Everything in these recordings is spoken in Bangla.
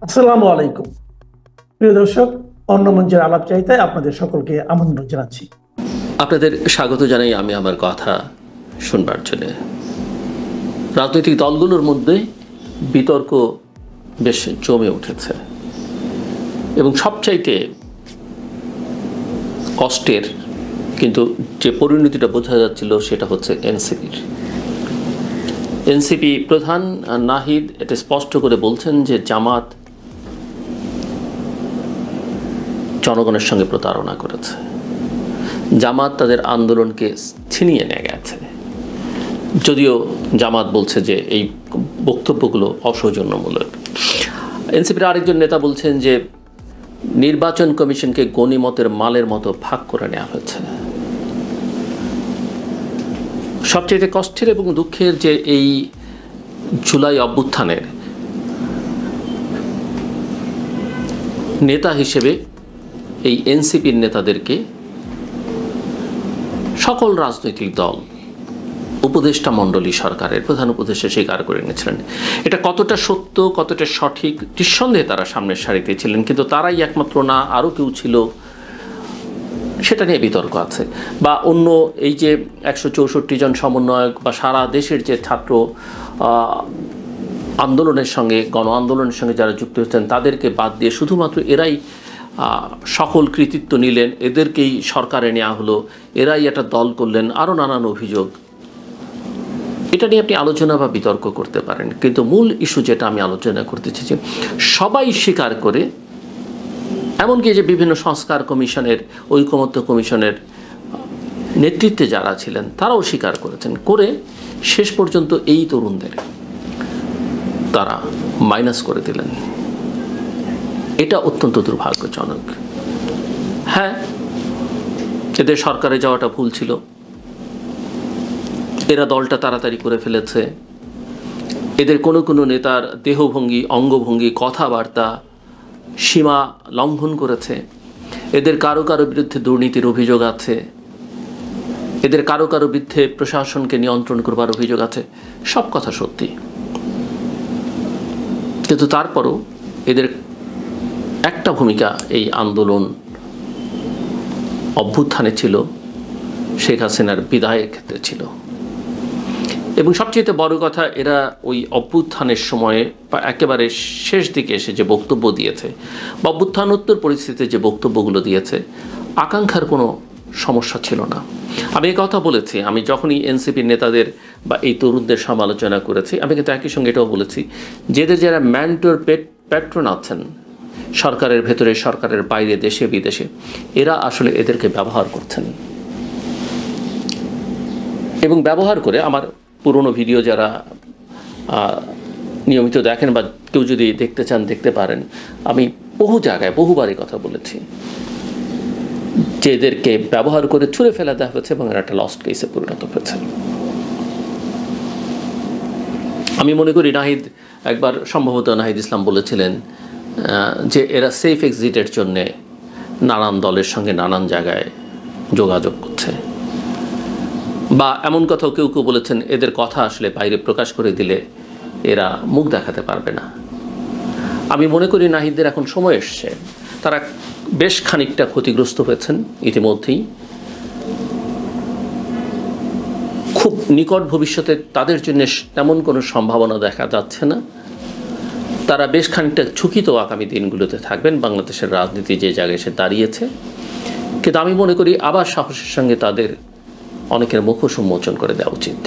আসসালামু আলাইকুম প্রিয় দর্শক, অন্য মঞ্চের আলাপচারিতায় আপনাদের সকলকে আমন্ত্রণ জানাচ্ছি। আপনাদের স্বাগত জানাই আমি আমার কথা শুনবার জন্য। রাজনৈতিক দলগুলোর মধ্যে বিতর্ক বেশ জমে উঠেছে এবং সবচাইতে কষ্টের কিন্তু যে পরিণতিটা বোঝা যাচ্ছিল সেটা হচ্ছে এনসিপি প্রধান নাহিদ এটা স্পষ্ট করে বলছেন যে জামাত জনগণের সঙ্গে প্রতারণা করেছে, জামাত তাদের আন্দোলনকে ছিনিয়ে নিয়ে গেছে। যদিও জামাত বলছে যে এই বক্তব্যগুলো অসৌজন্যমূলক। এনসিপির আরেকজন নেতা বলছেন যে নির্বাচন কমিশনকে গনিমতের মালের মতো ভাগ করে নেওয়া হয়েছে। সবচেয়ে কষ্টের এবং দুঃখের যে এই জুলাই অভ্যুত্থানের নেতা হিসেবে এই এনসিপির নেতাদেরকে সকল রাজনৈতিক দল, উপদেষ্টা মণ্ডলী সরকারের প্রধান উপদেষ্টা স্বীকার করে নিয়েছিলেন। এটা কতটা সত্য, কতটা সঠিক, নিঃসন্দেহে তারা সামনের সারিতে ছিলেন, কিন্তু তারাই একমাত্র না, আরও কেউ ছিল, সেটা নিয়ে বিতর্ক আছে। বা অন্য এই যে 164 জন সমন্বয়ক বা সারা দেশের যে ছাত্র আন্দোলনের সঙ্গে, গণ আন্দোলনের সঙ্গে যারা যুক্ত হচ্ছেন তাদেরকে বাদ দিয়ে শুধুমাত্র এরাই সকল কৃতিত্ব নিলেন, এদেরকেই সরকারে নেওয়া হলো, এরাই একটা দল করলেন, আরও নানান অভিযোগ। এটা নিয়ে আপনি আলোচনা বা বিতর্ক করতে পারেন, কিন্তু মূল ইস্যু যেটা আমি আলোচনা করতে চেয়েছি, সবাই স্বীকার করে, এমনকি যে বিভিন্ন সংস্কার কমিশনের, ঐকমত্য কমিশনের নেতৃত্বে যারা ছিলেন তারাও স্বীকার করেছেন, করে শেষ পর্যন্ত এই তরুণদের তারা মাইনাস করে দিলেন। এটা অত্যন্ত দুর্ভাগ্যজনক। হ্যাঁ, এদের সরকারে যাওয়াটা ভুল ছিল, এরা দলটা তাড়াতাড়ি করে ফেলেছে, এদের কোনো কোনো নেতার দেহভঙ্গি, অঙ্গভঙ্গি, কথাবার্তা সীমা লঙ্ঘন করেছে, এদের কারো কারো বিরুদ্ধে দুর্নীতির অভিযোগ আছে, এদের কারো কারো বিরুদ্ধে প্রশাসনকে নিয়ন্ত্রণ করবার অভিযোগ আছে। সব কথা সত্যি, কিন্তু তারপরও এদের একটা ভূমিকা এই আন্দোলন অভ্যুত্থানে ছিল, শেখ হাসিনার বিদায়ের ক্ষেত্রে ছিল। এবং সবচেয়ে বড় কথা, এরা ওই অভ্যুত্থানের সময়ে বা একেবারে শেষ দিকে এসে যে বক্তব্য দিয়েছে বা অভ্যুত্থানোত্তর পরিস্থিতিতে যে বক্তব্যগুলো দিয়েছে, আকাঙ্ক্ষার কোনো সমস্যা ছিল না। আমি এই কথা বলেছি, আমি যখনই এনসিপির নেতাদের বা এই তরুণদের সমালোচনা করেছি, আমি কিন্তু একই সঙ্গে এটাও বলেছি, যেদের যারা ম্যান্টোর প্যাট্রন আছেন সরকারের ভেতরে, সরকারের বাইরে, দেশে বিদেশে, এরা আসলে এদেরকে ব্যবহার করছেন। এবং ব্যবহার করে, আমার পুরনো ভিডিও যারা নিয়মিত দেখেন বা কেউ যদি দেখতে চান দেখতে পারেন, আমি বহু জায়গায় বহুবারই কথা বলেছি যে এদেরকে ব্যবহার করে ছুঁড়ে ফেলা দেওয়া হয়েছে এবং এরা একটা লস্ট কেসে পরিণত হয়েছে। আমি মনে করি নাহিদ একবার, সম্ভবত নাহিদ ইসলাম বলেছিলেন যে এরা সেফ এক্সিটের জন্যে নানান দলের সঙ্গে নানান জায়গায় যোগাযোগ করছে, বা এমন কথাও কেউ কেউ বলেছেন এদের কথা আসলে বাইরে প্রকাশ করে দিলে এরা মুখ দেখাতে পারবে না। আমি মনে করি নাহিদদের এখন সময় এসছে, তারা বেশ খানিকটা ক্ষতিগ্রস্ত হয়েছেন ইতিমধ্যেই। খুব নিকট ভবিষ্যতে তাদের জন্য তেমন কোনো সম্ভাবনা দেখা যাচ্ছে না। তারা বেশ খানিকটা ঝুঁকিত আগামী দিনগুলোতে থাকবেন, বাংলাদেশের রাজনীতি যে জায়গায় এসে দাঁড়িয়েছে। কিন্তু আমি মনে করি আবার সাহসের সঙ্গে তাদের অনেকের মুখোশ উন্মোচন করে দেওয়া উচিত।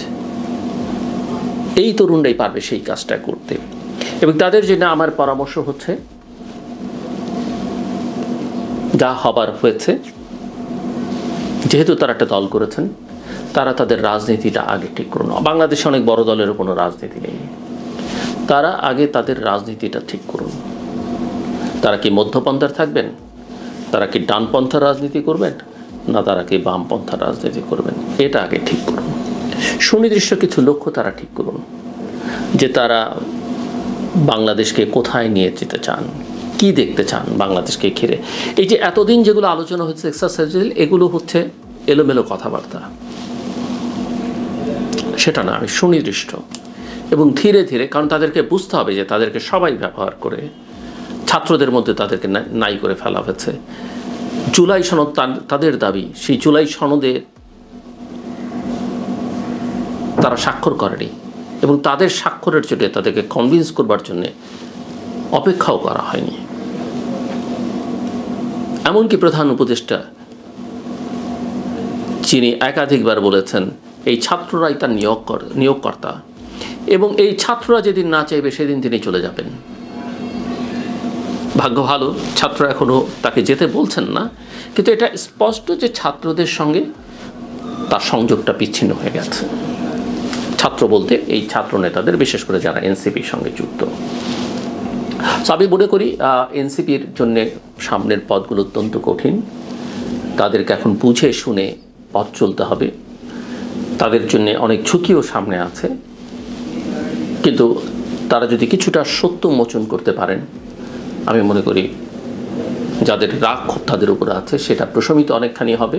এই তরুণরাই পারবে সেই কাজটা করতে। এবং তাদের জন্য আমার পরামর্শ হচ্ছে, যা হবার হয়েছে, যেহেতু তারা একটা দল করেছেন, তারা তাদের রাজনীতিটা আগে ঠিক করুন। বাংলাদেশে অনেক বড় দলেরও কোনো রাজনীতি নেই, তারা আগে তাদের রাজনীতিটা ঠিক করুন। তারা কি মধ্যপন্থার থাকবেন, তারা কি ডানপন্থার রাজনীতি করবেন, না তারা কি বামপন্থার রাজনীতি করবেন, এটা আগে ঠিক করুন। সুনির্দিষ্ট কিছু লক্ষ্য তারা ঠিক করুন, যে তারা বাংলাদেশকে কোথায় নিয়ে যেতে চান, কি দেখতে চান বাংলাদেশকে ঘিরে। এই যে এতদিন যেগুলো আলোচনা হচ্ছে এক্সারসাইজ, এগুলো হচ্ছে এলোমেলো কথাবার্তা, সেটা না। আমি সুনির্দিষ্ট এবং ধীরে ধীরে, কারণ তাদেরকে বুঝতে হবে যে তাদেরকে সবাই ব্যবহার করে ছাত্রদের মধ্যে তাদেরকে নাই করে ফেলা হয়েছে। জুলাই সনদ তাদের দাবি, সেই জুলাই সনদে তারা স্বাক্ষর করেনি এবং তাদের স্বাক্ষরের জন্য তাদেরকে কনভিন্স করবার জন্য অপেক্ষাও করা হয়নি। এমনকি প্রধান উপদেষ্টা যিনি একাধিকবার বলেছেন এই ছাত্ররাই তার নিয়োগকর্তা এবং এই ছাত্ররা যেদিন না চাইবে সেদিন তিনি চলে যাবেন। ভাগ্য ভালো ছাত্র এখনও তাকে যেতে বলছেন না, কিন্তু এটা স্পষ্ট যে ছাত্রদের সঙ্গে তার সংযোগটা বিচ্ছিন্ন হয়ে গেছে। ছাত্র বলতে এই ছাত্র নেতাদের, বিশেষ করে যারা এনসিপির সঙ্গে যুক্ত। আমি মনে করি এনসিপির জন্য সামনের পথগুলো অত্যন্ত কঠিন। তাদেরকে এখন বুঝে শুনে পথ চলতে হবে। তাদের জন্য অনেক ঝুঁকিও সামনে আছে, কিন্তু তারা যদি কিছুটা সত্য মোচন করতে পারেন, আমি মনে করি যাদের রাগ ক্ষোভ তাদের উপরে আছে সেটা প্রশমিত অনেকখানি হবে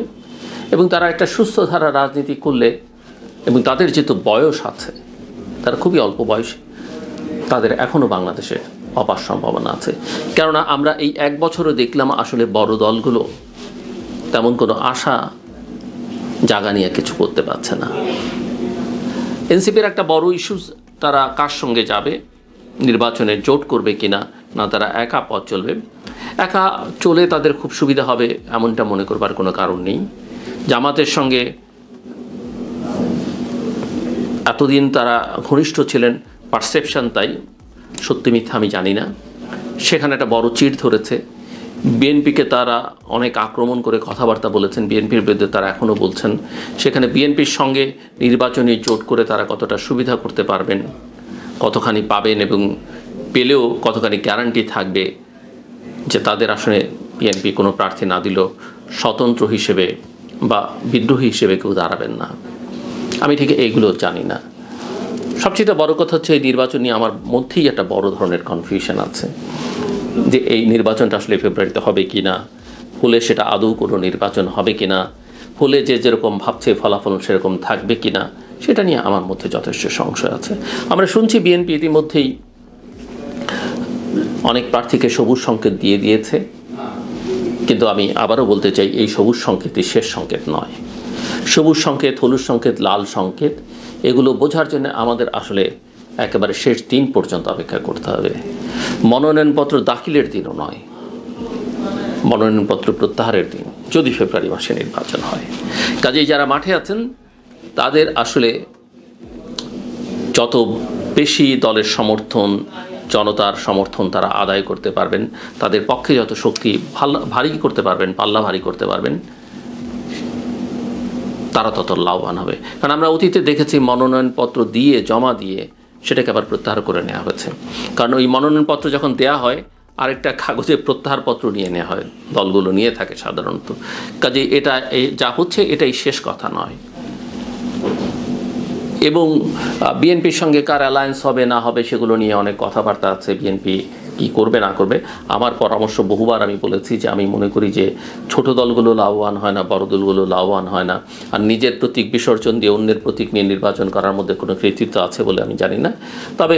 এবং তারা একটা সুস্থ ধারা রাজনীতি করলে, এবং তাদের যেহেতু বয়স আছে, তারা খুবই অল্প বয়স, তাদের এখনও বাংলাদেশে অপার সম্ভাবনা আছে। কেননা আমরা এই এক বছরও দেখলাম আসলে বড় দলগুলো তেমন কোনো আশা জাগা নিয়ে কিছু করতে পারছে না। এনসিপির একটা বড় ইস্যুস, তারা কার সঙ্গে যাবে, নির্বাচনে জোট করবে কিনা, না তারা একা পথ চলবে। একা চলে তাদের খুব সুবিধা হবে এমনটা মনে করবার কোনো কারণ নেই। জামাতের সঙ্গে এতদিন তারা ঘনিষ্ঠ ছিলেন, পারসেপশন তাই, সত্যি মিথ্যা আমি জানি না, সেখানে একটা বড় চিড় ধরেছে। বিএনপিকে তারা অনেক আক্রমণ করে কথাবার্তা বলেছেন, বিএনপির বিরুদ্ধে তারা এখনও বলছেন। সেখানে বিএনপির সঙ্গে নির্বাচনী জোট করে তারা কতটা সুবিধা করতে পারবেন, কতখানি পাবেন এবং পেলেও কতখানি গ্যারান্টি থাকবে যে তাদের আসলে বিএনপি কোনো প্রার্থী না দিলেও স্বতন্ত্র হিসেবে বা বিদ্রোহী হিসেবে কেউ দাঁড়াবেন না, আমি ঠিক এইগুলো জানি না। সবচেয়ে বড় কথা হচ্ছে এই নির্বাচন নিয়ে আমার মধ্যেই একটা বড় ধরনের কনফিউশন আছে যে এই নির্বাচনটা আসলে ফেব্রুয়ারিতে হবে কি না, হলে সেটা আদৌ কোনো নির্বাচন হবে কি না, হলে যে যেরকম ভাবছে ফলাফল সেরকম থাকবে কি না, সেটা নিয়ে আমার মধ্যে যথেষ্ট সংশয় আছে। আমরা শুনছি বিএনপি ইতিমধ্যেই অনেক প্রার্থীকে সবুজ সংকেত দিয়ে দিয়েছে, কিন্তু আমি আবারও বলতে চাই এই সবুজ সংকেতই শেষ সংকেত নয়। সবুজ সংকেত, হলুদ সংকেত, লাল সংকেত, এগুলো বোঝার জন্য আমাদের আসলে একেবারে শেষ দিন পর্যন্ত অপেক্ষা করতে হবে। মনোনয়নপত্র দাখিলের দিনও নয়, মনোনয়নপত্র প্রত্যাহারের দিন, যদি ফেব্রুয়ারি মাসে নির্বাচন হয়। কাজেই যারা মাঠে আছেন তাদের আসলে যত বেশি দলের সমর্থন, জনতার সমর্থন তারা আদায় করতে পারবেন, তাদের পক্ষে যত শক্তি ভারী করতে পারবেন, পাল্লা ভারী করতে পারবেন, তারা তত লাভবান হবে। কারণ আমরা অতীতে দেখেছি মনোনয়নপত্র দিয়ে জমা দিয়ে সেটাকে আবার প্রত্যাহার করে নেওয়া হয়েছে। কারণ ওই মনোনয়নপত্র যখন দেয়া হয় আরেকটা কাগজে প্রত্যাহারপত্র নিয়ে নেওয়া হয়, দলগুলো নিয়ে থাকে সাধারণত। কাজে এটা যা হচ্ছে এটাই শেষ কথা নয়। এবং বিএনপির সঙ্গে কার অ্যালায়েন্স হবে না হবে সেগুলো নিয়ে অনেক কথাবার্তা আছে, বিএনপি কী করবে না করবে। আমার পরামর্শ বহুবার আমি বলেছি যে আমি মনে করি যে ছোট দলগুলো লাভবান হয় না, বড় দলগুলো লাভবান হয় না। আর নিজের প্রতীক বিসর্জন দিয়ে অন্যের প্রতীক নিয়ে নির্বাচন করার মধ্যে কোনো কৃতিত্ব আছে বলে আমি জানি না। তবে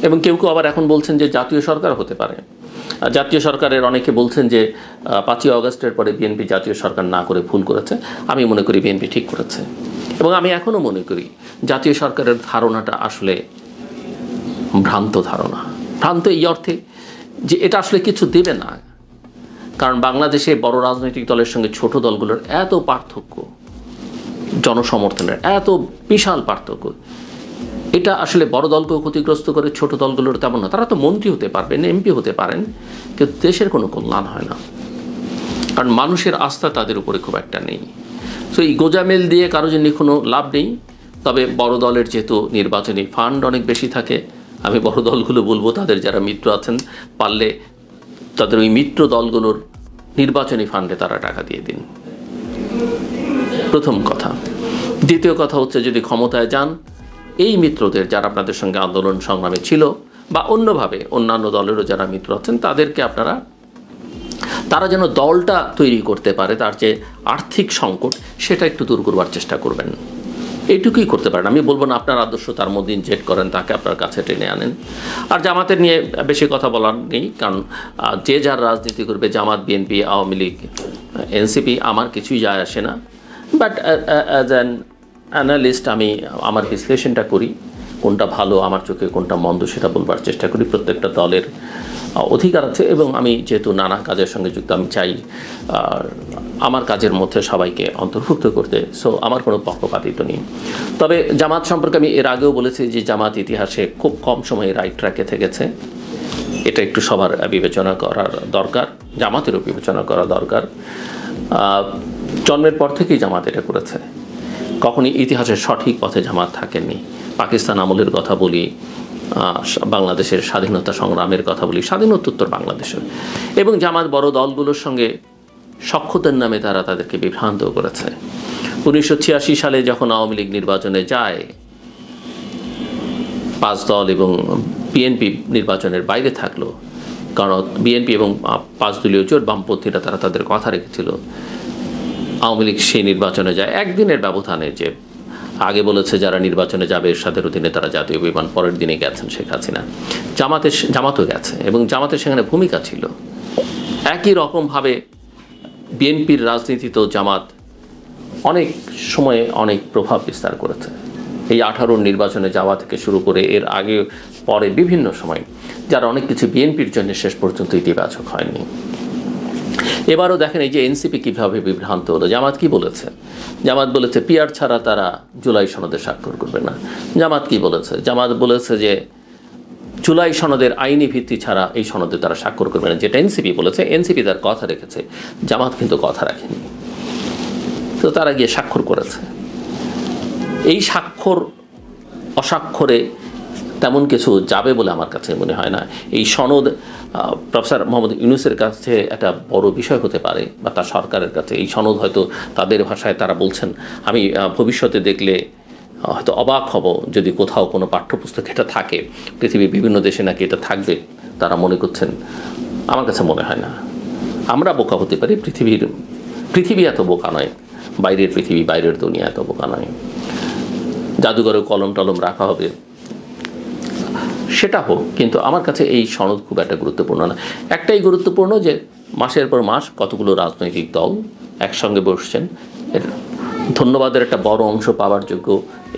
এবং কেউ কেউ আবার এখন বলছেন যে জাতীয় সরকার হতে পারে। জাতীয় সরকারের অনেকে বলছেন যে 5ই আগস্টের পরে বিএনপি জাতীয় সরকার না করে ভুল করেছে। আমি মনে করি বিএনপি ঠিক করেছে এবং আমি এখনও মনে করি জাতীয় সরকারের ধারণাটা আসলে ভ্রান্ত ধারণা। ভ্রান্ত এই অর্থে যে এটা আসলে কিছু দেবে না, কারণ বাংলাদেশে বড় রাজনৈতিক দলের সঙ্গে ছোট দলগুলোর এত পার্থক্য, জনসমর্থনের এত বিশাল পার্থক্য, এটা আসলে বড় দলকেও ক্ষতিগ্রস্ত করে, ছোট দলগুলোর তেমন না। তারা তো মন্ত্রী হতে পারবেন, এমপি হতে পারেন, কিন্তু দেশের কোনো কল্যাণ হয় না, কারণ মানুষের আস্থা তাদের উপরে খুব একটা নেই। তো এই গোজামিল দিয়ে কারো জন্য কোনো লাভ নেই। তবে বড় দলের যেহেতু নির্বাচনী ফান্ড অনেক বেশি থাকে, আমি বড় দলগুলো বলবো তাদের যারা মিত্র আছেন পারলে তাদের ওই মিত্র দলগুলোর নির্বাচনী ফান্ডে তারা টাকা দিয়ে দিন, প্রথম কথা। দ্বিতীয় কথা হচ্ছে যদি ক্ষমতায় যান, এই মিত্রদের যারা আপনাদের সঙ্গে আন্দোলন সংগ্রামে ছিল বা অন্যভাবে অন্যান্য দলেরও যারা মিত্র আছেন তাদেরকে তারা যেন দলটা তৈরি করতে পারে, তার যে আর্থিক সংকট সেটা একটু দূর করবার চেষ্টা করবেন। এইটুকুই করতে পারেন। আমি বলবো না আপনার আদর্শ তার মধ্যে ইনজেক্ট করেন, তাকে আপনার কাছে টেনে আনেন। আর জামাতের নিয়ে বেশি কথা বলার নেই, কারণ যে যার রাজনীতি করবে, জামাত, বিএনপি, আওয়ামী লীগ, এনসিপি, আমার কিছুই যায় আসে না। বাট অ্যাজ অ্যান অ্যানালিস্ট আমি আমার বিশ্লেষণটা করি, কোনটা ভালো আমার চোখে, কোনটা মন্দ সেটা বলবার চেষ্টা করি। প্রত্যেকটা দলের অধিকার আছে, এবং আমি যেহেতু নানা কাজের সঙ্গে যুক্ত, আমি চাই আমার কাজের মধ্যে সবাইকে অন্তর্ভুক্ত করতে। সো আমার কোনো পক্ষপাতিত্ব নেই। তবে জামাত সম্পর্কে আমি এর আগেও বলেছি যে জামাত ইতিহাসে খুব কম সময়ে রাইট ট্র্যাকে থেকেছে। এটা একটু সবার বিবেচনা করার দরকার, জামাতেরও বিবেচনা করা দরকার। জন্মের পর থেকেই জামাত এটা করেছে, কখনই ইতিহাসের সঠিক পথে জামাত থাকেননি। পাকিস্তান আমলের কথা বলি, বাংলাদেশের স্বাধীনতা সংগ্রামের কথা বলি, স্বাধীনোত্তর বাংলাদেশের, এবং জামাত বড় দলগুলোর সঙ্গে সখ্যতার নামে তারা তাদেরকে বিভ্রান্ত করেছে। 1986 সালে যখন আওয়ামী লীগ নির্বাচনে যায়, 5 দল এবং বিএনপি নির্বাচনের বাইরে থাকলো, কারণ বিএনপি এবং 5 দলীয় জোট বামপন্থীরা তারা তাদের কথা রেখেছিল। আওয়ামী লীগ সেই নির্বাচনে যায় একদিনের ব্যবধানে, যে আগে বলেছে যারা নির্বাচনে যাবে এরশাদের অধীনে তারা জাতীয় বিমান, পরের দিনে গেছেন শেখ হাসিনা। জামাতও গেছে, এবং জামাতের সেখানে ভূমিকা ছিল। একই রকমভাবে বিএনপির রাজনীতিতেও জামাত অনেক সময়ে অনেক প্রভাব বিস্তার করেছে। এই 18 নির্বাচনে যাওয়া থেকে শুরু করে এর আগে পরে বিভিন্ন সময়, যারা অনেক কিছু বিএনপির জন্য শেষ পর্যন্ত ইতিবাচক হয়নি। এবারও দেখেন এই যে এনসিপি কীভাবে বিভ্রান্ত হলো। জামাত কি বলেছে? জামাত বলেছে পিআর ছাড়া তারা জুলাই সনদে স্বাক্ষর করবে না। জামাত কি বলেছে? জামাত বলেছে যে জুলাই সনদের আইনি ভিত্তি ছাড়া এই সনদে তারা স্বাক্ষর করবে না, যেটা এনসিপি বলেছে। এনসিপি তার কথা রেখেছে, জামাত কিন্তু কথা রাখেনি, তো তারা গিয়ে স্বাক্ষর করেছে। এই স্বাক্ষর অস্বাক্ষরে তেমন কিছু যাবে বলে আমার কাছে মনে হয় না। এই সনদ প্রফেসর মোহাম্মদ ইউনূসের কাছে একটা বড় বিষয় হতে পারে, বা তার সরকারের কাছে। এই সনদ হয়তো তাদের ভাষায় তারা বলছেন, আমি ভবিষ্যতে দেখলে হয়তো অবাক হব যদি কোথাও কোনো পাঠ্যপুস্তক এটা থাকে। পৃথিবীর বিভিন্ন দেশে নাকি এটা থাকবে, তারা মনে করছেন। আমার কাছে মনে হয় না। আমরা বোকা হতে পারি, পৃথিবী এত বোকা নয়, বাইরের পৃথিবী, বাইরের দুনিয়া এত বোকা নয়। জাদুঘরে কলম টলম রাখা হবে, সেটা হোক, কিন্তু আমার কাছে এই সনদ খুব একটা গুরুত্বপূর্ণ না। একটাই গুরুত্বপূর্ণ, যে মাসের পর মাস কতগুলো রাজনৈতিক দল একসঙ্গে বসছেন। এর ধন্যবাদের একটা বড় অংশ পাওয়ার যোগ্য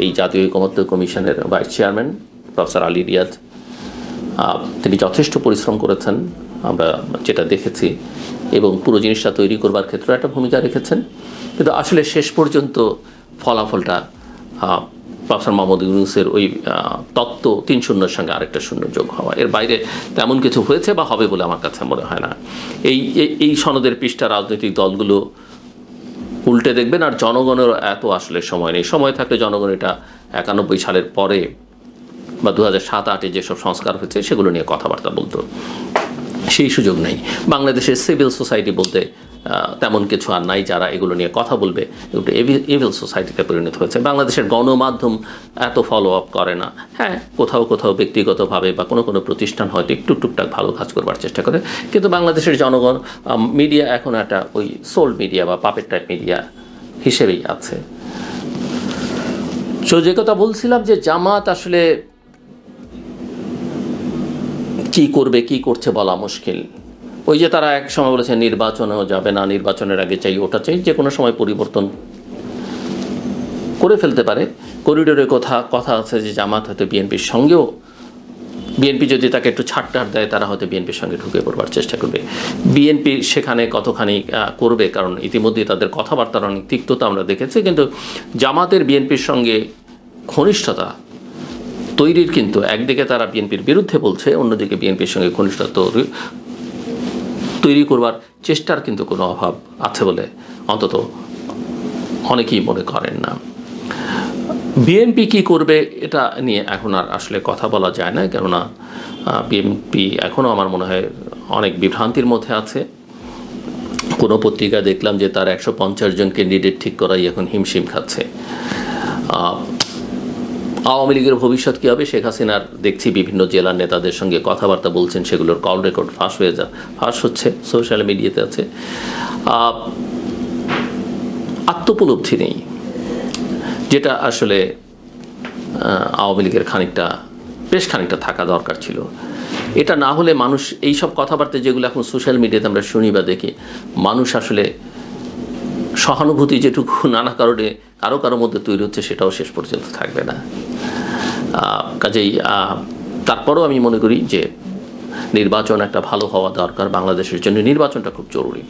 এই জাতীয় ঐকমত্য কমিশনের vice chairman professor Ali Riaz. তিনি যথেষ্ট পরিশ্রম করেছেন, আমরা যেটা দেখেছি, এবং পুরো জিনিসটা তৈরি করবার ক্ষেত্রে একটা ভূমিকা রেখেছেন। কিন্তু আসলে শেষ পর্যন্ত ফলাফলটা প্রফেসর মোহাম্মদ ইউনূসের ওই তত্ত্ব 3-0 সঙ্গে আরেকটা 0 যোগ হওয়া, এর বাইরে তেমন কিছু হয়েছে বা হবে বলে আমার কাছে মনে হয় না। এই সনদের পৃষ্ঠা রাজনৈতিক দলগুলো উল্টে দেখবেন, আর জনগণের এত আসলে সময় নেই। সময় থাকলে জনগণ এটা 91 সালের পরে বা 2007-08-এ যেসব সংস্কার হয়েছে সেগুলো নিয়ে কথাবার্তা বলতো, সেই সুযোগ নেই। বাংলাদেশের সিভিল সোসাইটি বলতে তেমন কিছু আর নাই যারা এগুলো নিয়ে কথা বলবে। এগুলো এভিল সোসাইটিতে পরিণত হয়েছে। বাংলাদেশের গণমাধ্যম এত ফলো আপ করে না। হ্যাঁ, কোথাও কোথাও ব্যক্তিগতভাবে বা কোনো প্রতিষ্ঠান হয়তো একটু টুকটাক ভালো কাজ করবার চেষ্টা করে, কিন্তু বাংলাদেশের জনগণ মিডিয়া এখন একটা ওই সোল্ড মিডিয়া বা পাপেট টাইপ মিডিয়া হিসেবেই আছে। সো যে কথা বলছিলাম, যে জামাত আসলে কি করবে, কি করছে বলা মুশকিল। ওই যে তারা এক সময় বলেছে নির্বাচনেও যাবে না, নির্বাচনের আগে চাই, ওটা চাই, যে কোনো সময় পরিবর্তন করে ফেলতে পারে। করিডোরের কথা আছে যে জামাত হয়তো বিএনপির সঙ্গেও, বিএনপি যদি তাকে একটু ছাড়টার দেয়, তারা হয়তো বিএনপির সঙ্গে ঢুকে পড়বার চেষ্টা করবে। বিএনপি সেখানে কতখানি করবে, কারণ ইতিমধ্যে তাদের কথাবার্তার অনেক তিক্ততা আমরা দেখেছি। কিন্তু জামাতের বিএনপির সঙ্গে ঘনিষ্ঠতা তৈরির, কিন্তু একদিকে তারা বিএনপির বিরুদ্ধে বলছে, অন্যদিকে বিএনপির সঙ্গে ঘনিষ্ঠতা তৈরি করবার চেষ্টার কিন্তু কোনো অভাব আছে বলে অন্তত অনেকেই মনে করেন না। বিএনপি কি করবে এটা নিয়ে এখন আর আসলে কথা বলা যায় না, কেননা বিএনপি এখনও আমার মনে হয় অনেক বিভ্রান্তির মধ্যে আছে। কোনো পত্রিকা দেখলাম যে তার 150 জন ক্যান্ডিডেট ঠিক করাই এখন হিমশিম খাচ্ছে। আওয়ামী লীগের ভবিষ্যৎ কী হবে, শেখ হাসিনার দেখছি বিভিন্ন জেলার নেতাদের সঙ্গে কথাবার্তা বলছেন, সেগুলোর কল রেকর্ড ফাঁস হচ্ছে, সোশ্যাল মিডিয়াতে আছে। আত্মোপলব্ধি নেই। যেটা আসলে আওয়ামী লীগের বেশ খানিকটা থাকা দরকার ছিল। এটা না হলে মানুষ এইসব কথাবার্তা যেগুলো এখন সোশ্যাল মিডিয়াতে আমরা শুনি বা দেখি, মানুষ আসলে সহানুভূতি যেটুকু নানা কারণে কারো মধ্যে তৈরি হচ্ছে সেটাও শেষ পর্যন্ত থাকবে না। কাজেই তারপরেও আমি মনে করি যে নির্বাচন একটা ভালো হওয়া দরকার, বাংলাদেশের জন্য নির্বাচনটা খুব জরুরি,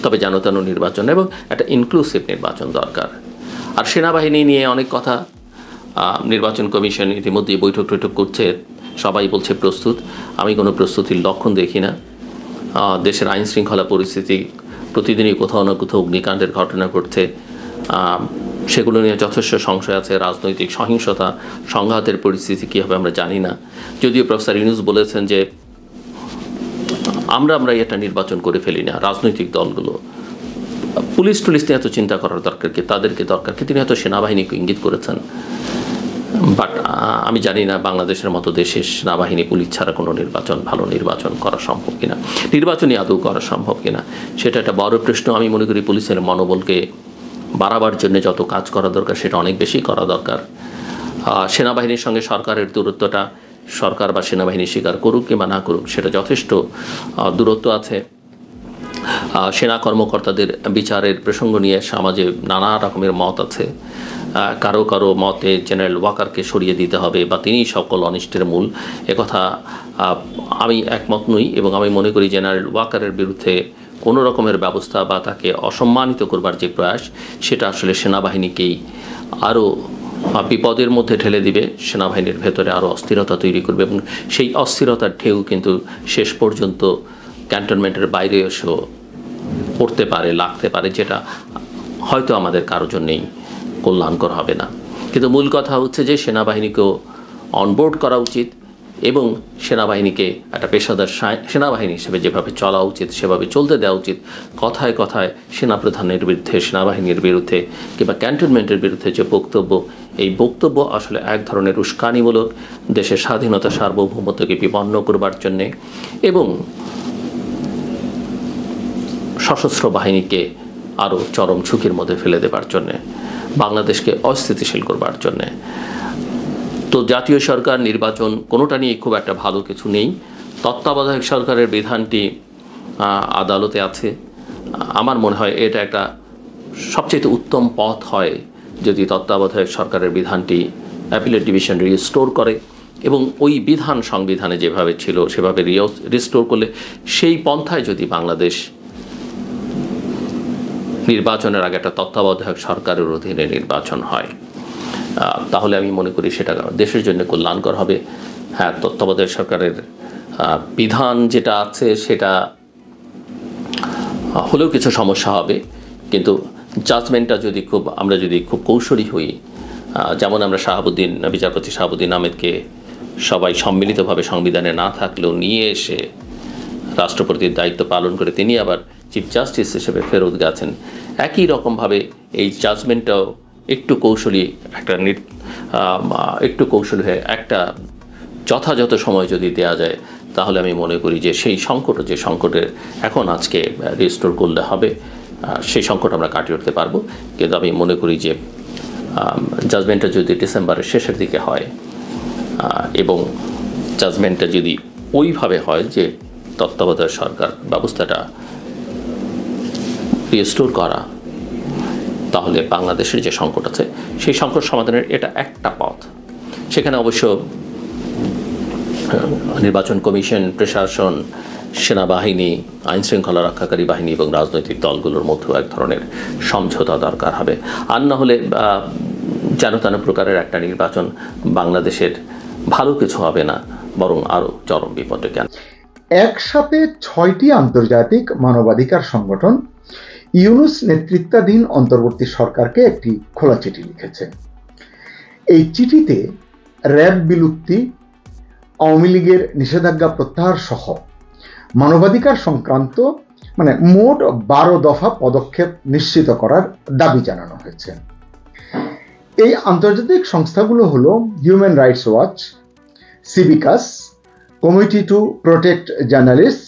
তবে যেন তেন নির্বাচন এবং একটা ইনক্লুসিভ নির্বাচন দরকার। আর সেনাবাহিনী নিয়ে অনেক কথা, নির্বাচন কমিশন ইতিমধ্যেই বৈঠক করছে, সবাই বলছে প্রস্তুত। আমি কোনো প্রস্তুতির লক্ষণ দেখি না। দেশের আইন শৃঙ্খলা পরিস্থিতি প্রতিদিনই কোথাও না কোথাও অগ্নিকাণ্ডের ঘটনা ঘটছে, সেগুলো নিয়ে যথেষ্ট সংশয় আছে। রাজনৈতিক সহিংসতা, সংঘাতের পরিস্থিতি কী হবে আমরা জানি না। যদিও প্রফেসর ইউনূস বলেছেন যে আমরা এটা নির্বাচন করে ফেলি না, রাজনৈতিক দলগুলো, পুলিশ টুলিশ নিয়ে এত চিন্তা করার দরকার কি, তাদেরকে দরকার কি, তিনি হয়তো সেনাবাহিনীকে ইঙ্গিত করেছেন। বাট আমি জানি না বাংলাদেশের মতো দেশে সেনাবাহিনী পুলিশ ছাড়া কোনো ভালো নির্বাচন করা সম্ভব কিনা, নির্বাচনই আদৌ করা সম্ভব কিনা, সেটা একটা বড় প্রশ্ন। আমি মনে করি পুলিশের মনোবলকে বাড়াবার জন্য যত কাজ করা দরকার সেটা অনেক বেশি করা দরকার। সেনাবাহিনীর সঙ্গে সরকারের দূরত্বটা, সরকার বা সেনাবাহিনী স্বীকার করুক কিংবা না করুক, সেটা যথেষ্ট দূরত্ব আছে। সেনা কর্মকর্তাদের বিচারের প্রসঙ্গ নিয়ে সমাজে নানা রকমের মত আছে। কারো মতে জেনারেল ওয়াকারকে সরিয়ে দিতে হবে বা তিনিই সকল অনিষ্টের মূল, একথা আমি একমত নই। এবং আমি মনে করি জেনারেল ওয়াকারের বিরুদ্ধে কোনো রকমের ব্যবস্থা বা তাকে অসম্মানিত করবার যে প্রয়াস, সেটা আসলে সেনাবাহিনীকেই আরও বিপদের মধ্যে ঠেলে দিবে, সেনাবাহিনীর ভেতরে আরও অস্থিরতা তৈরি করবে এবং সেই অস্থিরতার ঢেউ কিন্তু শেষ পর্যন্ত ক্যান্টনমেন্টের বাইরে এসেও পড়তে পারে, লাগতে পারে, যেটা হয়তো আমাদের কারোর জন্যেই কল্যাণকর হবে না। কিন্তু মূল কথা হচ্ছে যে সেনাবাহিনীকেও অনবোর্ড করা উচিত এবং সেনাবাহিনীকে একটা পেশাদার সেনাবাহিনী হিসেবে যেভাবে চলা উচিত সেভাবে চলতে দেওয়া উচিত। কথায় কথায় সেনাপ্রধানের বিরুদ্ধে, সেনাবাহিনীর বিরুদ্ধে কিংবা ক্যান্টনমেন্টের বিরুদ্ধে যে বক্তব্য, এই বক্তব্য আসলে এক ধরনের উস্কানিমূলক, দেশের স্বাধীনতা সার্বভৌমত্বকে বিপন্ন করবার জন্যে এবং সশস্ত্র বাহিনীকে আরও চরম ঝুঁকির মধ্যে ফেলে দেবার জন্যে, বাংলাদেশকে অস্থিতিশীল করবার জন্যে। তো জাতীয় সরকার, নির্বাচন কোনোটা নিয়ে খুব একটা ভালো কিছু নেই। তত্ত্বাবধায়ক সরকারের বিধানটি আদালতে আছে। আমার মনে হয় এটা একটা সবচেয়ে উত্তম পথ হয় যদি তত্ত্বাবধায়ক সরকারের বিধানটি অ্যাপিলেট ডিভিশন রিস্টোর করে এবং ওই বিধান সংবিধানে যেভাবে ছিল সেভাবে রিস্টোর করলে, সেই পন্থায় যদি বাংলাদেশ নির্বাচনের আগে একটা তত্ত্বাবধায়ক সরকারের অধীনে নির্বাচন হয়, তাহলে আমি মনে করি সেটা দেশের জন্য কল্যাণকর হবে। হ্যাঁ, তত্ত্বাবধায়ক সরকারের বিধান যেটা আছে সেটা হলেও কিছু সমস্যা হবে, কিন্তু জাজমেন্টটা আমরা যদি খুব কৌশলী হই, যেমন আমরা বিচারপতি শাহাবুদ্দিন আহমেদকে সবাই সম্মিলিতভাবে সংবিধানে না থাকলেও নিয়ে এসে রাষ্ট্রপতির দায়িত্ব পালন করে তিনি আবার চিফ জাস্টিস হিসেবে ফেরত গেছেন, একই রকমভাবে এই জাজমেন্টটাও একটু কৌশলী হয়ে একটা যথাযথ সময় যদি দেয়া যায়, তাহলে আমি মনে করি যে সেই সংকটের এখন আজকে রিস্টোর করলে হবে, সেই সংকট আমরা কাটিয়ে উঠতে পারবো। কিন্তু আমি মনে করি যে জাজমেন্টটা যদি ডিসেম্বরের শেষের দিকে হয় এবং জাজমেন্টটা যদি ওইভাবে হয় যে তত্ত্বাবধায়ক সরকার ব্যবস্থাটা রিস্টোর করা, তাহলে বাংলাদেশের যে সংকট আছে সেই সংকট সমাধানের এটা একটা পথ। সেখানে অবশ্য নির্বাচন কমিশন, প্রশাসন, সেনাবাহিনী, আইন শৃঙ্খলা রক্ষাকারী বাহিনী এবং রাজনৈতিক দলগুলোর মধ্যেও এক ধরনের সমঝোতা দরকার হবে। আর না হলে যেন তেন প্রকারের একটা নির্বাচন বাংলাদেশের ভালো কিছু হবে না, বরং আরও চরম বিপদে কেন। একসাথে 6টি আন্তর্জাতিক মানবাধিকার সংগঠন ইউনূস নেতৃত্বাধীন অন্তর্বর্তী সরকারকে একটি খোলা চিঠি লিখেছে। এই চিঠিতে র্যাব বিলুপ্তি, আওয়ামী লীগের নিষেধাজ্ঞা প্রত্যাহার সহ মানবাধিকার সংক্রান্ত মোট 12 দফা পদক্ষেপ নিশ্চিত করার দাবি জানানো হয়েছে। এই আন্তর্জাতিক সংস্থাগুলো হলো হিউম্যান রাইটস ওয়াচ, সিভিকাস, Committee to Protect Journalist,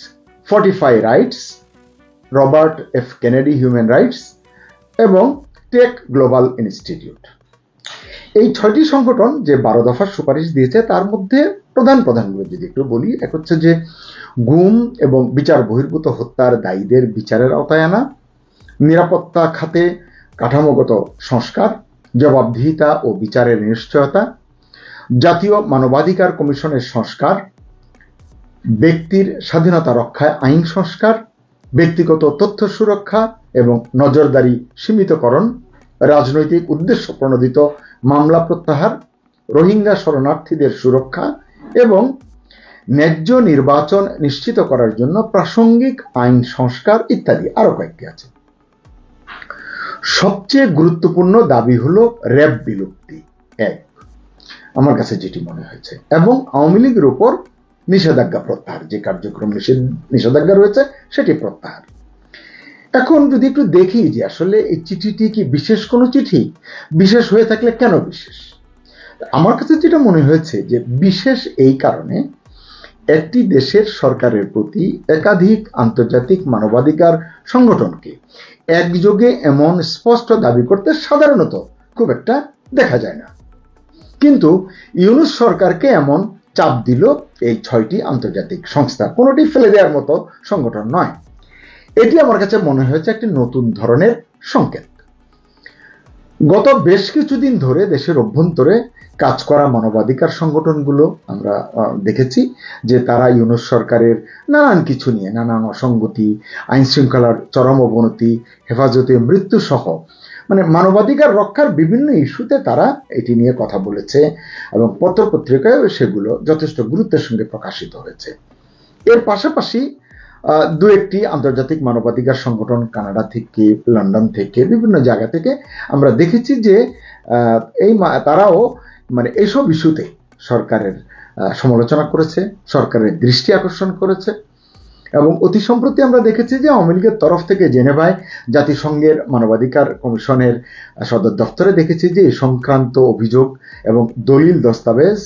Fortify Rights, Robert F Kennedy Human Rights এবং টেক গ্লোবাল ইনস্টিটিউট। এই 6টি সংগঠন যে 12 দফার সুপারিশ দিয়েছে তার মধ্যে প্রধানগুলো যদি একটু বলি, এক হচ্ছে যে গুম এবং বিচার বহির্ভূত হত্যার দায়ীদের বিচারের আওতায় আনা, নিরাপত্তা খাতে কাঠামোগত সংস্কার, জবাবদিহিতা ও বিচারের নিশ্চয়তা, জাতীয় মানবাধিকার কমিশনের সংস্কার, ব্যক্তির স্বাধীনতা রক্ষায় আইন সংস্কার, ব্যক্তিগত তথ্য সুরক্ষা এবং নজরদারি সীমিতকরণ, রাজনৈতিক উদ্দেশ্য প্রণোদিত মামলা প্রত্যাহার, রোহিঙ্গা শরণার্থীদের সুরক্ষা এবং ন্যায্য নির্বাচন নিশ্চিত করার জন্য প্রাসঙ্গিক আইন সংস্কার ইত্যাদি আরো কয়েকটি আছে। সবচেয়ে গুরুত্বপূর্ণ দাবি হলো র্যাব বিলুপ্তি, এক আমার কাছে যেটি মনে হয়েছে, এবং আওয়ামী লীগের উপর নিষেধাজ্ঞা প্রত্যাহার, যে কার্যক্রম নিষেধাজ্ঞা রয়েছে সেটি প্রত্যাহার। এখন যদি একটু দেখি যে আসলে এই চিঠিটি কি বিশেষ কোনো চিঠি, বিশেষ হয়ে থাকলে কেন বিশেষ? আমার কাছে যেটা মনে হয়েছে যে বিশেষ এই কারণে, একটি দেশের সরকারের প্রতি একাধিক আন্তর্জাতিক মানবাধিকার সংগঠনকে একযোগে এমন স্পষ্ট দাবি করতে সাধারণত খুব একটা দেখা যায় না, কিন্তু ইউনূস সরকারকে এমন চাপ দিল এই 6টি আন্তর্জাতিক সংস্থা, কোনোটি ফেলে দেওয়ার মতো সংগঠন নয়। এটি আমার কাছে মনে হয়েছে একটি নতুন ধরনের সংকেত। গত বেশ কিছুদিন ধরে দেশের অভ্যন্তরে কাজ করা মানবাধিকার সংগঠনগুলো আমরা দেখেছি যে তারা ইউনূস সরকারের নানান কিছু নিয়ে, নানান অসঙ্গতি, আইন শৃঙ্খলার চরম অবনতি, হেফাজতে মৃত্যু সহ মানে মানবাধিকার রক্ষার বিভিন্ন ইস্যুতে তারা এটি নিয়ে কথা বলেছে এবং পত্রপত্রিকায় সেগুলো যথেষ্ট গুরুত্বের সঙ্গে প্রকাশিত হয়েছে। এর পাশাপাশি দু একটি আন্তর্জাতিক মানবাধিকার সংগঠন কানাডা থেকে, লন্ডন থেকে, বিভিন্ন জায়গা থেকে আমরা দেখেছি যে তারাও মানে এইসব ইস্যুতে সরকারের সমালোচনা করেছে, সরকারের দৃষ্টি আকর্ষণ করেছে। এবং অতি সম্প্রতি আমরা দেখেছি যে আওয়ামী লীগের তরফ থেকে জেনেভায় জাতিসংঘের মানবাধিকার কমিশনের সদর দপ্তরে দেখেছি যে এই সংক্রান্ত অভিযোগ এবং দলিল দস্তাবেজ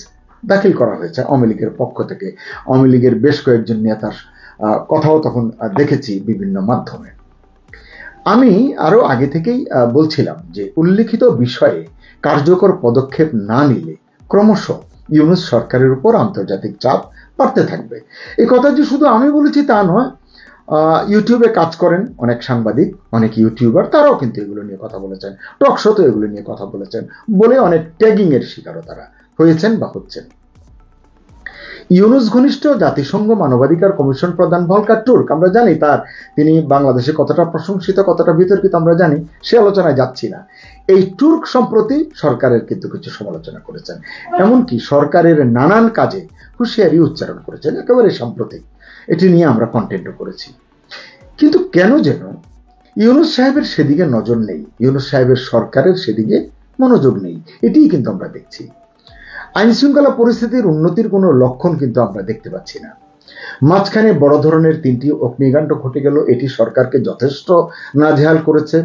দাখিল করা হয়েছে আওয়ামী লীগের পক্ষ থেকে। আওয়ামী লীগের বেশ কয়েকজন নেতার কথাও তখন দেখেছি বিভিন্ন মাধ্যমে। আমি আরো আগে থেকেই বলছিলাম যে উল্লেখিত বিষয়ে কার্যকর পদক্ষেপ না নিলে ক্রমশ ইউনূস সরকারের উপর আন্তর্জাতিক চাপ বাড়তে থাকবে। এই কথা যে শুধু আমি বলেছি তা নয়, ইউটিউবে কাজ করেন অনেক সাংবাদিক, অনেক ইউটিউবার, তারাও কিন্তু এগুলো নিয়ে কথা বলেছেন, টক শোতে এগুলো নিয়ে কথা বলেছেন, বলে অনেক ট্যাগিং এর শিকারও তারা হয়েছেন বা হচ্ছেন। ইউনূস ঘনিষ্ঠ জাতিসংঘ মানবাধিকার কমিশন প্রধান ভলকার টুর্ক, আমরা জানি তিনি বাংলাদেশে কতটা প্রশংসিত, কতটা বিতর্কিত আমরা জানি, সে আলোচনায় যাচ্ছি না। এই টুর্ক সম্প্রতি সরকারের কিন্তু কিছু সমালোচনা করেছেন, এমনকি সরকারের নানান কাজে হুঁশিয়ারি উচ্চারণ করেছেন একেবারে সাম্প্রতিক। এটি নিয়ে আমরা কন্টেন্টও করেছি। কিন্তু কেন যেন ইউনূস সাহেবের সেদিকে নজর নেই, ইউনূস সাহেবের সরকারের সেদিকে মনোযোগ নেই, এটিই কিন্তু আমরা দেখছি। আইন শৃঙ্খলা পরিস্থিতির উন্নতির কোনো লক্ষণ কিন্তু আমরা দেখতে পাচ্ছি না। মাঝখানে বড় ধরনের 3টি অগ্নিকাণ্ড ঘটে গেল, এটি সরকারকে যথেষ্ট নাজেহাল করেছে,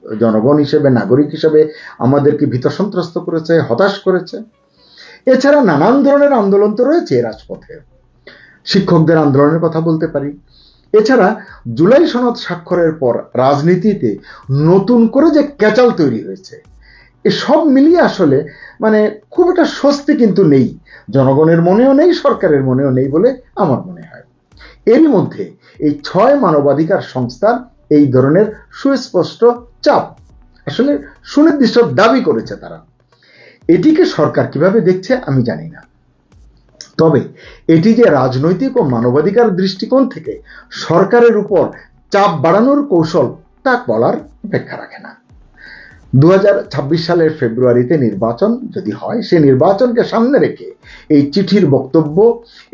জনগণ হিসেবে, নাগরিক হিসেবে আমাদেরকে ভীত সন্ত্রস্ত করেছে, হতাশ করেছে। এছাড়া নানান ধরনের আন্দোলন তো রয়েছে রাজপথে, শিক্ষকদের আন্দোলনের কথা বলতে পারি। এছাড়া জুলাই সনদ স্বাক্ষরের পর রাজনীতিতে নতুন করে যে ক্যাচাল তৈরি হয়েছে, এসব মিলিয়ে আসলে মানে খুব একটা স্বস্তি কিন্তু নেই, জনগণের মনেও নেই, সরকারের মনেও নেই বলে আমার মনে হয়। এরই মধ্যে এই 6 মানবাধিকার সংস্থার এই ধরনের সুস্পষ্ট চাপ, আসলে সুনির্দিষ্ট দাবি করেছে তারা। এটিকে সরকার কিভাবে দেখছে আমি জানি না, তবে এটি যে রাজনৈতিক ও মানবাধিকার দৃষ্টিকোণ থেকে সরকারের উপর চাপ বাড়ানোর কৌশল, তা বলার অপেক্ষা রাখে না। 2026 সালের ফেব্রুয়ারিতে নির্বাচন যদি হয়, সে নির্বাচনকে সামনে রেখে এই চিঠির বক্তব্য,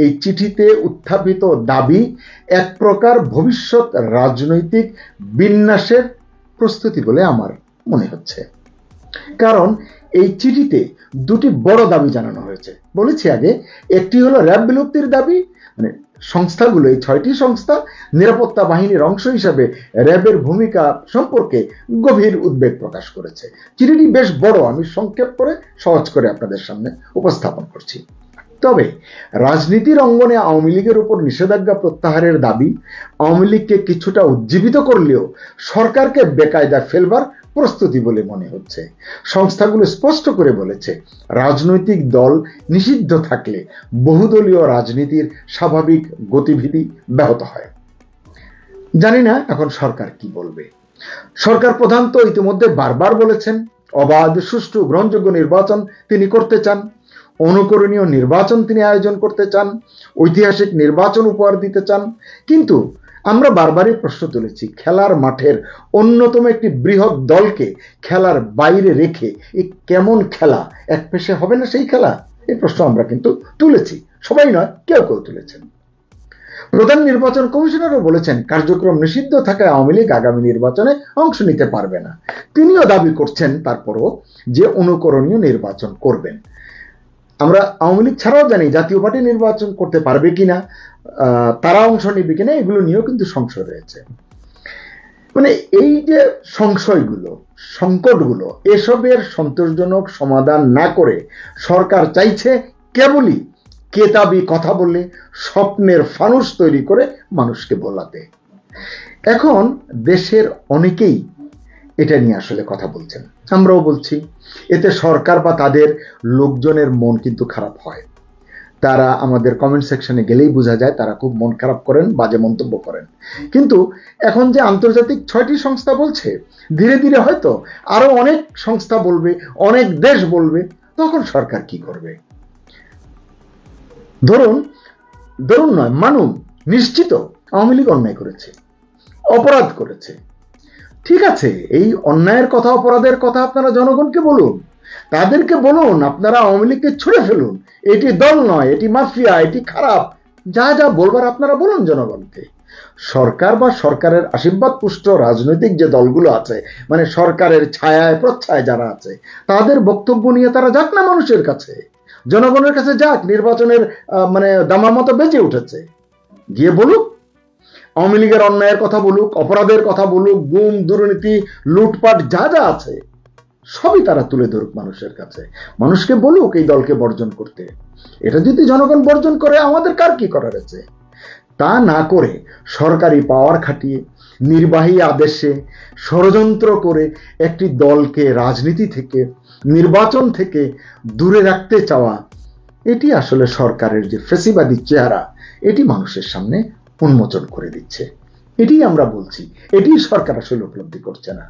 এই চিঠিতে উত্থাপিত দাবি এক প্রকার ভবিষ্যৎ রাজনৈতিক বিন্যাসের প্রস্তুতি বলে আমার মনে হচ্ছে। কারণ এই চিঠিতে 2টি বড় দাবি জানানো হয়েছে, বলেছি আগে। একটি হলো র্যাব বিলুপ্তির দাবি, মানে সংস্থাগুলো, এই 6টি সংস্থা নিরাপত্তা বাহিনীর অংশ হিসাবে র্যাবের ভূমিকা সম্পর্কে গভীর উদ্বেগ প্রকাশ করেছে। চিঠিটি বেশ বড়, আমি সংক্ষেপ করে সহজ করে আপনাদের সামনে উপস্থাপন করছি। তবে রাজনীতির অঙ্গনে আওয়ামী লীগের উপর নিষেধাজ্ঞা প্রত্যাহারের দাবি আওয়ামী লীগকে কিছুটা উজ্জীবিত করলেও সরকারকে বেকায়দা ফেলবার প্রস্তুতি বলে মনে হচ্ছে। সংস্থাগুলো স্পষ্ট করে বলেছে রাজনৈতিক দল নিষিদ্ধ থাকলে বহুদলীয় রাজনীতির স্বাভাবিক গতিবিধি ব্যাহত হয়। জানি না এখন সরকার কি বলবে। সরকার প্রধান তো ইতিমধ্যে বারবার বলেছেন অবাধ, সুষ্ঠু, গ্রহণযোগ্য নির্বাচন তিনি করতে চান, অনুকরণীয় নির্বাচন তিনি আয়োজন করতে চান, ঐতিহাসিক নির্বাচন উপহার দিতে চান। কিন্তু আমরা বারবারই প্রশ্ন তুলেছি, খেলার মাঠের অন্যতম একটি বৃহৎ দলকে খেলার বাইরে রেখে এই কেমন খেলা, এক পেশে হবে না সেই খেলা? এই প্রশ্ন আমরা কিন্তু তুলেছি, সবাই নয়, কেউ কেউ তুলেছেন। প্রধান নির্বাচন কমিশনারও বলেছেন কার্যক্রম নিষিদ্ধ থাকায় আওয়ামী লীগ আগামী নির্বাচনে অংশ নিতে পারবে না। তিনিও দাবি করছেন তারপরও যে অনুকরণীয় নির্বাচন করবেন। আমরা আওয়ামী লীগ ছাড়াও জানি জাতীয় পার্টি নির্বাচন করতে পারবে কিনা, তারা অংশ নেবে কিনা, এগুলো নিয়েও কিন্তু সংশয় রয়েছে। মানে এই যে সংশয়গুলো, সংকটগুলো, এসবের সন্তোষজনক সমাধান না করে সরকার চাইছে কেবলই কেতাবি কথা বলে স্বপ্নের ফানুস তৈরি করে মানুষকে বোলাতে। এখন দেশের অনেকেই এটা নিয়ে আসলে কথা বলছেন, আমরাও বলছি। এতে সরকার বা তাদের লোকজনের মন কিন্তু খারাপ হয়। তারা আমাদের কমেন্ট সেকশনে গেলেই বোঝা যায় তারা খুব মন খারাপ করেন, বাজে মন্তব্য করেন। কিন্তু এখন যে আন্তর্জাতিক 6টি সংস্থা বলছে, ধীরে ধীরে হয়তো আরো অনেক সংস্থা বলবে, অনেক দেশ বলবে, তখন সরকার কি করবে? ধরুন নয়, মানুন, নিশ্চিত আওয়ামী লীগ অন্যায় করেছে, অপরাধ করেছে। ঠিক আছে, এই অন্যায়ের কথা, অপরাধের কথা আপনারা জনগণকে বলুন, তাদেরকে বলুন আপনারা আওয়ামী লীগকে ছুড়ে ফেলুন, এটি দল নয়, এটি মাফিয়া, এটি খারাপ, যা যা বলবার আপনারা বলুন জনগণকে। সরকার বা সরকারের আশীর্বাদ পুষ্ট রাজনৈতিক যে দলগুলো আছে, মানে সরকারের ছায়ায় প্রচ্ছায় যারা আছে, তাদের বক্তব্য নিয়ে তারা যাক না মানুষের কাছে, জনগণের কাছে যাক। নির্বাচনের মানে দামার মতো বেঁচে উঠেছে, গিয়ে বলুক, আওয়ামী লীগের অন্যায়ের কথা বলুক, অপরাধের কথা বলুক, গুম, দুর্নীতি, লুটপাট যা যা আছে সবই তারা তুলে ধরুক মানুষের কাছে। মানুষকে বলুক এই দলকে বর্জন করতে। এটা যদি জনগণ বর্জন করে আমাদের কার কি করার আছে? তা না করে সরকারি পাওয়ার খাটিয়ে নির্বাহী আদেশে ষড়যন্ত্র করে একটি দলকে রাজনীতি থেকে, নির্বাচন থেকে দূরে রাখতে চাওয়া, এটি আসলে সরকারের যে ফেসিবাদী চেহারা, এটি মানুষের সামনে উন্মোচন করে দিচ্ছে। এটি আমরা বলছি, এটি সরকার আসলে উপলব্ধি করছে না।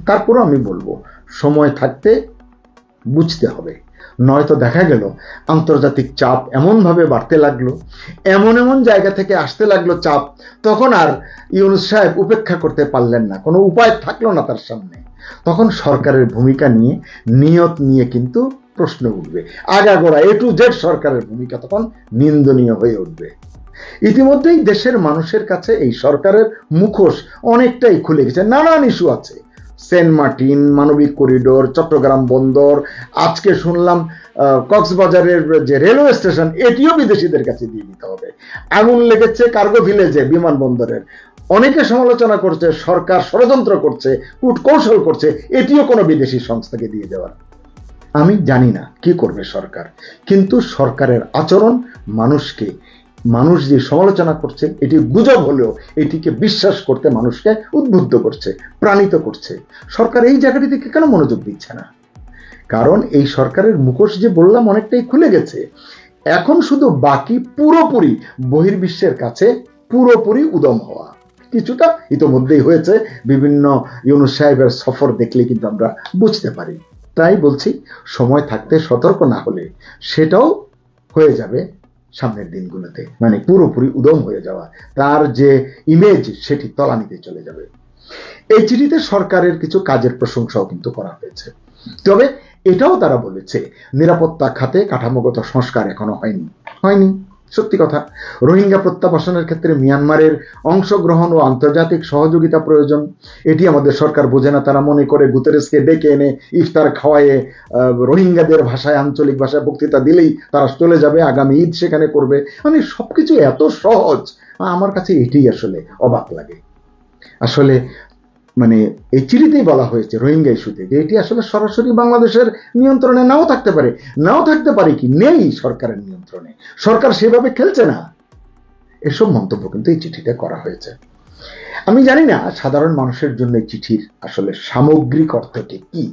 তারপরও আমি বলবো সময় থাকতে বুঝতে হবে, নয়তো দেখা গেল আন্তর্জাতিক চাপ এমন ভাবে বাড়তে লাগলো, এমন এমন জায়গা থেকে আসতে লাগলো চাপ, তখন আর ইউনূস সাহেব উপেক্ষা করতে পারলেন না, কোনো উপায় থাকলো না তার সামনে। তখন সরকারের ভূমিকা নিয়ে, নিয়ত নিয়ে কিন্তু প্রশ্ন উঠবে। আগাগোড়া A to Z সরকারের ভূমিকা তখন নিন্দনীয় হয়ে উঠবে। ইতিমধ্যেই দেশের মানুষের কাছে এই সরকারের মুখোশ অনেকটাই খুলে গেছে। নানান ইস্যু আছে, সেন্ট মার্টিন, মানবিক করিডোর, চট্টগ্রাম বন্দর, আজকে শুনলাম কক্সবাজারের যে রেলওয়ে স্টেশন, এটিও বিদেশিদের কাছে দিয়ে দিতে হবে। আগুন লেগেছে কার্গো ভিলেজে, বিমানবন্দরের, অনেকে সমালোচনা করছে সরকার ষড়যন্ত্র করছে, কূটকৌশল করছে, এটিও কোনো বিদেশি সংস্থাকে দিয়ে দেওয়ার। আমি জানি না কি করবে সরকার, কিন্তু সরকারের আচরণ মানুষ যে সমালোচনা করছে এটি গুজব হলেও এটিকে বিশ্বাস করতে মানুষকে উদ্বুদ্ধ করছে, প্রাণিত করছে। সরকার এই জায়গাটি থেকে কেন মনোযোগ দিচ্ছে না? কারণ এই সরকারের মুখোশ যে বললাম অনেকটাই খুলে গেছে। এখন শুধু বাকি পুরোপুরি বহির্বিশ্বের কাছে পুরোপুরি উদম হওয়া। কিছুটা ইতোমধ্যেই হয়েছে, বিভিন্ন ইউনূস সাহেবের সফর দেখলে কিন্তু আমরা বুঝতে পারি। তাই বলছি সময় থাকতে সতর্ক না হলে সেটাও হয়ে যাবে সামনের দিনগুলোতে, মানে পুরোপুরি উদম হয়ে যাওয়া, তার যে ইমেজ সেটি তলানিতে চলে যাবে। এই চিঠিতে সরকারের কিছু কাজের প্রশংসাও কিন্তু করা হয়েছে, তবে এটাও তারা বলেছে নিরাপত্তা খাতে কাঠামোগত সংস্কার এখনো হয়নি। সত্যি কথা, রোহিঙ্গা প্রত্যাবাসনের ক্ষেত্রে মিয়ানমারের অংশগ্রহণ ও আন্তর্জাতিক সহযোগিতা প্রয়োজন, এটি আমাদের সরকার বোঝে না। তারা মনে করে গুতেরেসকে ডেকে এনে ইফতার খাওয়ায়ে রোহিঙ্গাদের ভাষায়, আঞ্চলিক ভাষায় বক্তৃতা দিলেই তারা চলে যাবে, আগামী ঈদ সেখানে করবে। মানে সবকিছু এত সহজ, আমার কাছে এটাই আসলে অবাক লাগে। আসলে মানে এই চিঠিতেই বলা হয়েছে রোহিঙ্গা ইস্যুতে যে এটি আসলে সরাসরি বাংলাদেশের নিয়ন্ত্রণে নাও থাকতে পারে কি নেই সরকারের নিয়ন্ত্রণে, সরকার সেভাবে খেলছে না। এসব মন্তব্য কিন্তু এই চিঠিতে করা হয়েছে। আমি জানি না সাধারণ মানুষের জন্য এই চিঠির আসলে সামগ্রিক অর্থটি কি।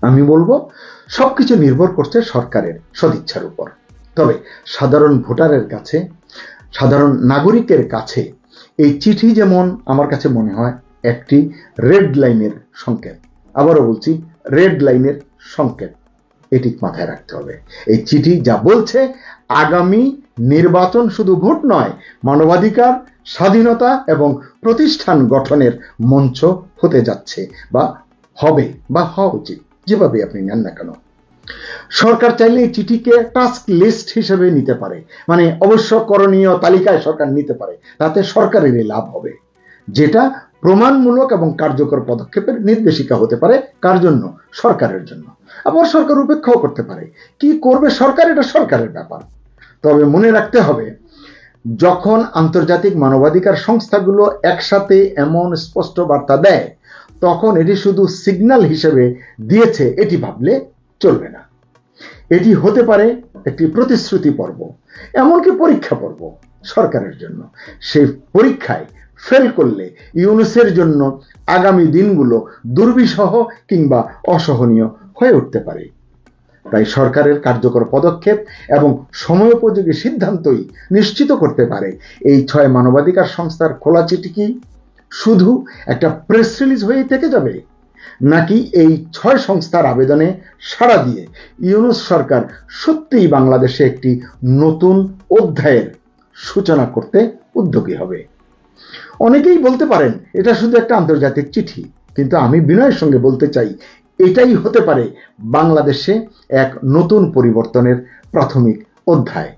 আমি বলবো সবকিছু নির্ভর করছে সরকারের সদিচ্ছার উপর। তবে সাধারণ ভোটারের কাছে, সাধারণ নাগরিকের কাছে এই চিঠি যেমন আমার কাছে মনে হয় একটি রেড লাইনের সংকেত। আবারও বলছি, রেড লাইনের সংকেত। এটি মাথায় রাখতে হবে। এই চিঠি যা বলছে, আগামী নির্বাচন শুধু ভোট নয়, মানবাধিকার, স্বাধীনতা এবং প্রতিষ্ঠান গঠনের মঞ্চ হতে যাচ্ছে, বা হবে, বা হওয়া উচিত, যেভাবে আপনি নেন না কেন। সরকার চাইলে এই চিঠিকে টাস্ক লিস্ট হিসেবে নিতে পারে, মানে অবশ্য করণীয় তালিকায় সরকার নিতে পারে। তাতে সরকারেরই লাভ হবে, যেটা প্রমাণমূলক এবং কার্যকর পদক্ষেপের নির্দেশিকা হতে পারে। কার জন্য? সরকারের জন্য। আবার সরকার উপেক্ষাও করতে পারে। কি করবে সরকার, এটা সরকারের ব্যাপার। তবে মনে রাখতে হবে, যখন আন্তর্জাতিক মানবাধিকার সংস্থাগুলো একসাথে এমন স্পষ্ট বার্তা দেয়, তখন এটি শুধু সিগন্যাল হিসেবে দিয়েছে এটি ভাবলে চলবে না। এটি হতে পারে একটি প্রতিশ্রুতি পর্ব, এমনকি পরীক্ষা পর্ব সরকারের জন্য। সেই পরীক্ষায় ফেল করলে ইউনূসের জন্য আগামী দিনগুলো দুর্বিষহ কিংবা অসহনীয় হয়ে উঠতে পারে। তাই সরকারের কার্যকর পদক্ষেপ এবং সময়োপযোগী সিদ্ধান্তই নিশ্চিত করতে পারে এই 6 মানবাধিকার সংস্থার খোলা চিঠি কি শুধু একটা প্রেস রিলিজ হয়েই থেকে যাবে, নাকি এই 6 সংস্থার আবেদনে সাড়া দিয়ে ইউনূস সরকার সত্যিই বাংলাদেশে একটি নতুন অধ্যায়ের সূচনা করতে উদ্যোগী হবে। অনেকেই বলতে পারেন এটা শুধু একটা আন্তর্জাতিক চিঠি, কিন্তু আমি বিনয়ের সঙ্গে বলতে চাই, এটাই হতে পারে বাংলাদেশে এক নতুন পরিবর্তনের প্রাথমিক অধ্যায়।